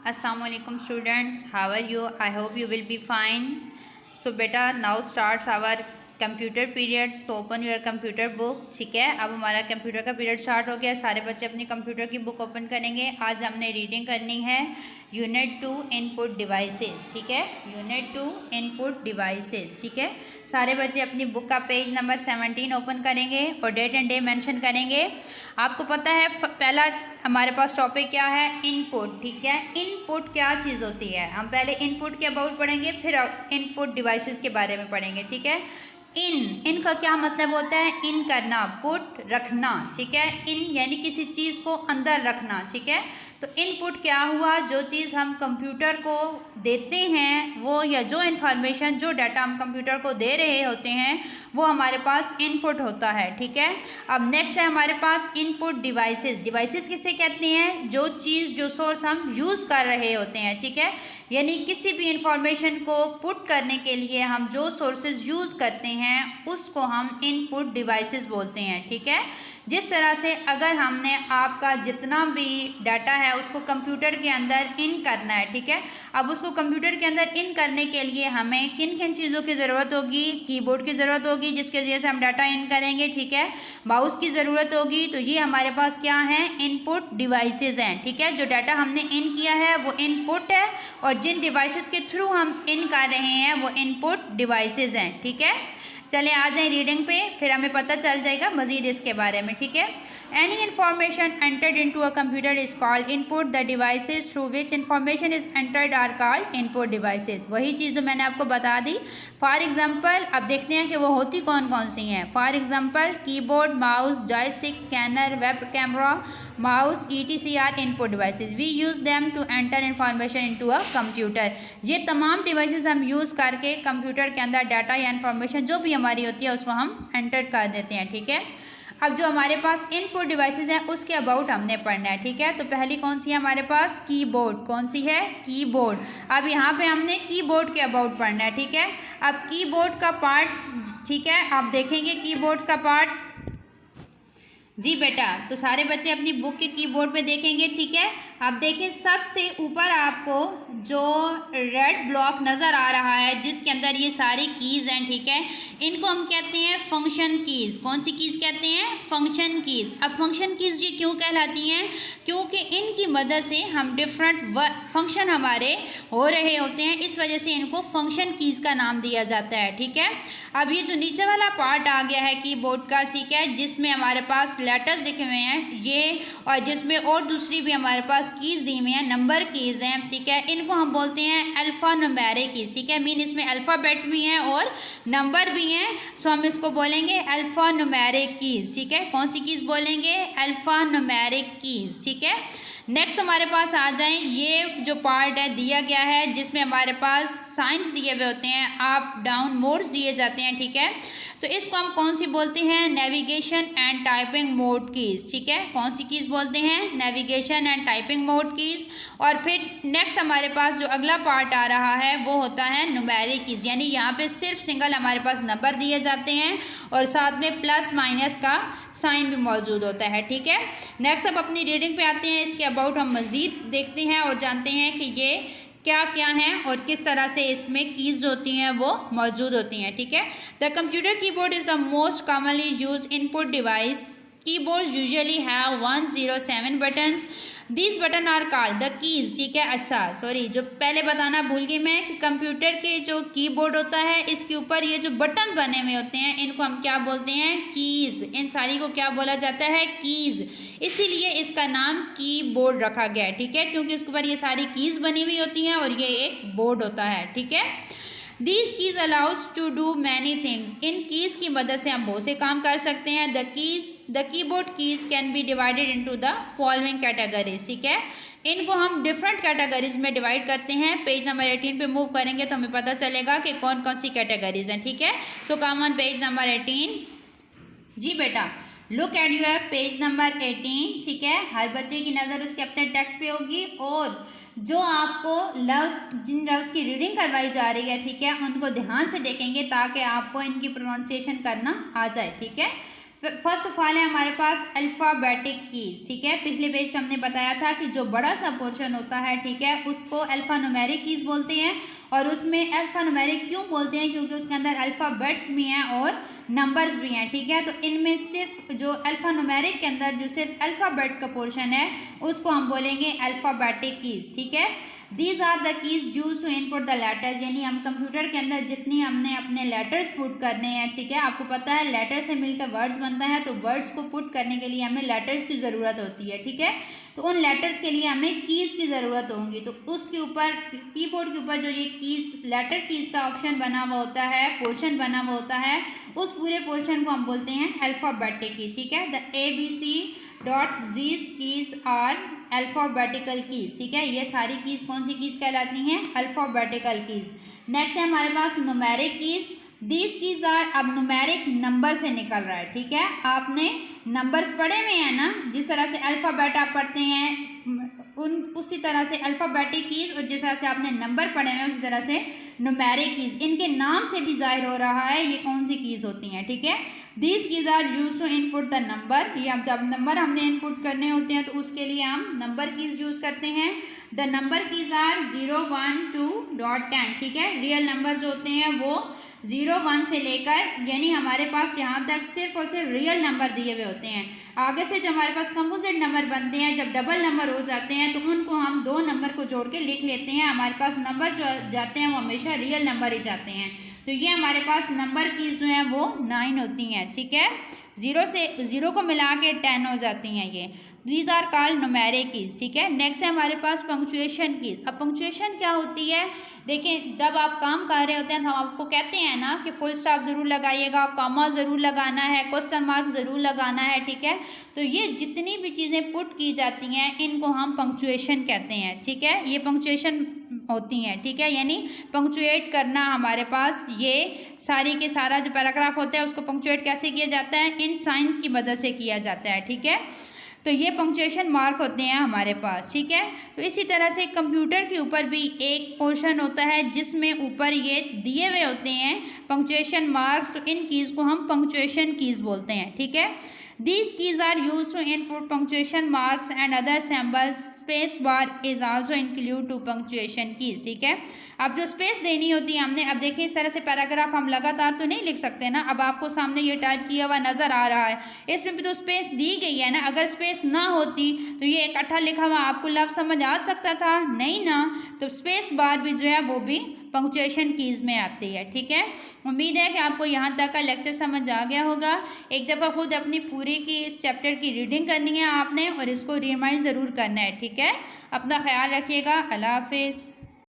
Assalamualaikum students, how are you? I hope you will be fine. So beta, now starts our computer period. So open your computer book. ठीक है, अब हमारा computer का period start हो गया. सारे बच्चे अपनी कंप्यूटर की बुक ओपन करेंगे. आज हमने रीडिंग करनी है यूनिट 2 इनपुट डिवाइसेस. ठीक है, यूनिट 2 इनपुट डिवाइसेस. ठीक है, सारे बच्चे अपनी बुक का पेज नंबर 17 ओपन करेंगे और डेट एंड डे मेंशन करेंगे. आपको पता है पहला हमारे पास टॉपिक क्या है? इनपुट. ठीक है, इनपुट क्या चीज़ होती है? हम पहले इनपुट के अबाउट पढ़ेंगे, फिर इनपुट डिवाइसेस के बारे में पढ़ेंगे. ठीक है, इन का क्या मतलब होता है? इन करना, पुट रखना. ठीक है, इन यानी किसी चीज़ को अंदर रखना. ठीक है, तो इनपुट क्या हुआ? जो चीज़ हम कंप्यूटर को देते हैं वो, या जो इन्फॉर्मेशन, जो डाटा हम कंप्यूटर को दे रहे होते हैं वो हमारे पास इनपुट होता है. ठीक है, अब नेक्स्ट है हमारे पास इनपुट डिवाइसेस. डिवाइसेस किसे कहते हैं? जो चीज़, जो सोर्स हम यूज़ कर रहे होते हैं. ठीक है, यानी किसी भी इंफॉर्मेशन को पुट करने के लिए हम जो सोर्सेज यूज़ करते हैं उसको हम इनपुट डिवाइसेस बोलते हैं. ठीक है, जिस तरह से अगर हमने आपका जितना भी डाटा है उसको कंप्यूटर के अंदर इन करना है. ठीक है, अब उसको कंप्यूटर के अंदर इन करने के लिए हमें किन किन चीज़ों की ज़रूरत होगी? कीबोर्ड की ज़रूरत होगी जिसके वजह से हम डाटा इन करेंगे. ठीक है, माउस की ज़रूरत होगी. तो ये हमारे पास क्या है? इनपुट डिवाइसेस हैं. ठीक है, जो डाटा हमने इन किया है वो इनपुट है और जिन डिवाइसेस के थ्रू हम इन कर रहे हैं वो इनपुट डिवाइसेस हैं. ठीक है, चले आ जाएं रीडिंग पे, फिर हमें पता चल जाएगा मज़ीद इसके बारे में. ठीक है, any information entered into a computer is called input. The devices through which information is entered are called input devices. वही चीज़ जो मैंने आपको बता दी. फॉर एग्जांपल अब देखते हैं कि वो होती कौन कौन सी हैं. For example keyboard, mouse, joystick, scanner, web camera, mouse, ETC are input devices. We use them to enter information into a computer. ये तमाम डिवाइसेस हम यूज़ करके कंप्यूटर के अंदर डाटा या इन्फॉर्मेशन जो भी हमारी होती है उसको हम एंटर कर देते हैं. ठीक है, अब जो हमारे पास इनपुट डिवाइसेस हैं उसके अबाउट हमने पढ़ना है. ठीक है, तो पहली कौन सी है हमारे पास? कीबोर्ड. कौन सी है? कीबोर्ड. अब यहाँ पे हमने कीबोर्ड के अबाउट पढ़ना है. ठीक है, अब कीबोर्ड का पार्ट्स. ठीक है, आप देखेंगे कीबोर्ड का पार्ट. जी बेटा, तो सारे बच्चे अपनी बुक के कीबोर्ड पे देखेंगे. ठीक है, आप देखें सबसे ऊपर आपको जो रेड ब्लॉक नज़र आ रहा है जिसके अंदर ये सारी कीज़ हैं. ठीक है, इनको हम कहते हैं फंक्शन कीज़. कौन सी कीज़ कहते हैं? Function keys. अब फंक्शन कीज़ ये क्यों कहलाती हैं? क्योंकि इनकी मदद से हम डिफरेंट फंक्शन हमारे हो रहे होते हैं, इस वजह से इनको फंक्शन कीज़ का नाम दिया जाता है. ठीक है, अब ये जो नीचे वाला पार्ट आ गया है कीबोर्ड का, ठीक है, जिसमें हमारे पास लेटर्स लिखे हुए हैं ये, और जिसमें और दूसरी भी हमारे पास कीज़ दी हुई हैं, नंबर कीज़ हैं. ठीक है, इनको हम बोलते हैं अल्फ़ा न्यूमेरिक कीज़. ठीक है, मीन इसमें अल्फ़ाबेट भी हैं और नंबर भी हैं, सो हम इसको बोलेंगे अल्फ़ा न्यूमेरिक कीज़. ठीक है, कौन सी कीज़ बोलेंगे? Alpha numeric keys. ठीक है, नेक्स्ट हमारे पास आ जाएं, ये जो पार्ट है दिया गया है जिसमें हमारे पास साइंस दिए हुए होते हैं, अप डाउन मोड्स दिए जाते हैं. ठीक है, तो इसको हम कौन सी बोलते हैं? Navigation and typing mode keys. ठीक है, कौन सी कीज़ बोलते हैं? Navigation and typing mode keys. और फिर नेक्स्ट हमारे पास जो अगला पार्ट आ रहा है वो होता है न्यूमेरिक कीज़, यानी यहाँ पे सिर्फ सिंगल हमारे पास नंबर दिए जाते हैं और साथ में प्लस माइनस का साइन भी मौजूद होता है. ठीक है, नेक्स्ट अब अपनी रीडिंग पे आते हैं. इसके अबाउट हम मज़ीद देखते हैं और जानते हैं कि ये क्या क्या हैं और किस तरह से इसमें कीज़ होती हैं वो मौजूद होती हैं. ठीक है, the computer keyboard is the most commonly use input device. Keyboard usually have 107 buttons. This button are called the keys. ठीक है, अच्छा सॉरी, जो पहले बताना भूल गई मैं कि कंप्यूटर के जो कीबोर्ड होता है इसके ऊपर ये जो बटन बने हुए होते हैं इनको हम क्या बोलते हैं? कीज़. इन सारी को क्या बोला जाता है? कीज़. इसीलिए इसका नाम कीबोर्ड रखा गया है. ठीक है, क्योंकि उसके ऊपर ये सारी कीज़ बनी हुई होती हैं और ये एक बोर्ड होता है. ठीक है, These keys allows to do many things. In keys की मदद से हम बहुत से काम कर सकते हैं. The keyboard keys can be divided into the following categories. ठीक है, इनको हम डिफरेंट कैटेगरीज में डिवाइड करते हैं. पेज नंबर 18 पे मूव करेंगे तो हमें पता चलेगा कि कौन कौन सी कैटेगरीज हैं. ठीक है, so come on page number 18. जी बेटा, look at your page number 18. ठीक है, हर बच्चे की नज़र उसके अपने टेक्स्ट पे होगी और जो आपको लफ्ज़, जिन लफ्ज़ की रीडिंग करवाई जा रही है, ठीक है, उनको ध्यान से देखेंगे ताकि आपको इनकी प्रोनाउंसिएशन करना आ जाए. ठीक है, फर्स्ट ऑफ ऑल है हमारे पास अल्फ़ाबेटिक कीज़, ठीक है। पिछले पेज पे हमने बताया था कि जो बड़ा सा पोर्शन होता है, ठीक है, उसको अल्फ़ान्यूमेरिक कीज़ बोलते हैं। और उसमें अल्फ़ान्यूमेरिक क्यों बोलते हैं? क्योंकि उसके अंदर अल्फ़ाबेट्स भी हैं और नंबर्स भी हैं, ठीक है। तो इनमें सिर्फ जो अल्फ़ान्यूमेरिक के अंदर जो सिर्फ अल्फ़ाबेट का पोर्शन है उसको हम बोलेंगे अल्फ़ाबेटिक कीज़, ठीक है। These are the keys use to input the letters, यानी हम कंप्यूटर के अंदर जितनी हमने अपने लेटर्स पुट करने हैं, ठीक है। आपको पता है लेटर से मिलकर वर्ड्स बनता है, तो वर्ड्स को पुट करने के लिए हमें लेटर्स की ज़रूरत होती है, ठीक है। तो उन लेटर्स के लिए हमें कीज़ की ज़रूरत होगी। तो उसके ऊपर कीबोर्ड के ऊपर जो ये कीज़ लेटर कीज़ का ऑप्शन बना हुआ होता है, पोर्शन बना हुआ होता है, उस पूरे पोर्शन को हम बोलते हैं अल्फ़ाबेटिक की, ठीक है। The ABC.Z's keys are alphabetical keys, ठीक है। ये सारी कीज़ कौन सी कीज़ कहलाती हैं? Alphabetical keys. नेक्स्ट है हमारे पास numeric keys. These keys are, अब न्यूमेरिक नंबर से निकल रहा है, ठीक है। आपने नंबर्स पढ़े हुए हैं ना, जिस तरह से अल्फ़ाबेट आप पढ़ते हैं उसी तरह से अल्फ़ाबेटिक कीज़, और जिस तरह से आपने नंबर पढ़े हुए हैं उसी तरह से न्यूमेरिक कीज़। इनके नाम से भी जाहिर हो रहा है ये कौन सी कीज़ होती हैं, ठीक है। These keys are use to input the number, ये जब नंबर हमने इनपुट करने होते हैं तो उसके लिए हम नंबर कीज़ यूज़ करते हैं। द नंबर कीज़ आर 0, 1, 2, 10, ठीक है। रियल नंबर जो होते हैं वो 0, 1 से लेकर, यानी हमारे पास यहाँ तक सिर्फ और सिर्फ रियल नंबर दिए हुए होते हैं। आगे से जो हमारे पास कंपोजिट नंबर बनते हैं, जब डबल नंबर हो जाते हैं तो उनको हम दो नंबर को जोड़ के लिख लेते हैं। हमारे पास नंबर जो जाते हैं वो हमेशा रियल नंबर ही जाते हैं। तो ये हमारे पास नंबर कीज़ जो हैं वो 9 होती हैं, ठीक है। 0 को मिला के 10 हो जाती हैं ये। These are called numeric keys, ठीक है। नेक्स्ट है हमारे पास पंक्चुएशन कीज़। अब पंक्चुएशन क्या होती है? देखिए, जब आप काम कर रहे होते हैं तो हम आपको कहते हैं ना कि फुल स्टॉप ज़रूर लगाइएगा, कॉमा ज़रूर लगाना है, क्वेश्चन मार्क ज़रूर लगाना है, ठीक है। तो ये जितनी भी चीज़ें पुट की जाती हैं इनको हम पंक्चुएशन कहते हैं, ठीक है। ये पंक्चुएशन होती हैं, ठीक है, यानी पंक्चुएट करना हमारे पास ये सारी के सारा जो पैराग्राफ होता है उसको पंक्चुएट कैसे किया जाता है? इन साइंस की मदद से किया जाता है, ठीक है। तो ये पंक्चुएशन मार्क होते हैं हमारे पास, ठीक है। तो इसी तरह से कंप्यूटर के ऊपर भी एक पोर्शन होता है जिसमें ऊपर ये दिए हुए होते हैं पंक्चुएशन मार्क्स। तो इन कीज़ को हम पंक्चुएशन कीज़ बोलते हैं, ठीक है। These keys are used to input punctuation marks and other symbols. Space bar is also include to punctuation keys, ठीक है। अब जो स्पेस देनी होती है हमने, अब देखिए इस तरह से पैराग्राफ हम लगातार तो नहीं लिख सकते ना। अब आपको सामने ये टाइप किया हुआ नज़र आ रहा है, इसमें भी तो स्पेस दी गई है ना। अगर स्पेस ना होती तो ये इकट्ठा लिखा हुआ आपको लफ्ज़ समझ आ सकता था? नहीं ना। तो स्पेस बार भी जो है वो भी पंक्चुएशन कीज़ में आती है, ठीक है। उम्मीद है कि आपको यहाँ तक का लेक्चर समझ आ गया होगा। एक दफ़ा खुद अपनी पूरी की इस चैप्टर की रीडिंग करनी है आपने और इसको रिमाइंड ज़रूर करना है, ठीक है। अपना ख्याल रखिएगा। अल्लाह हाफिज़।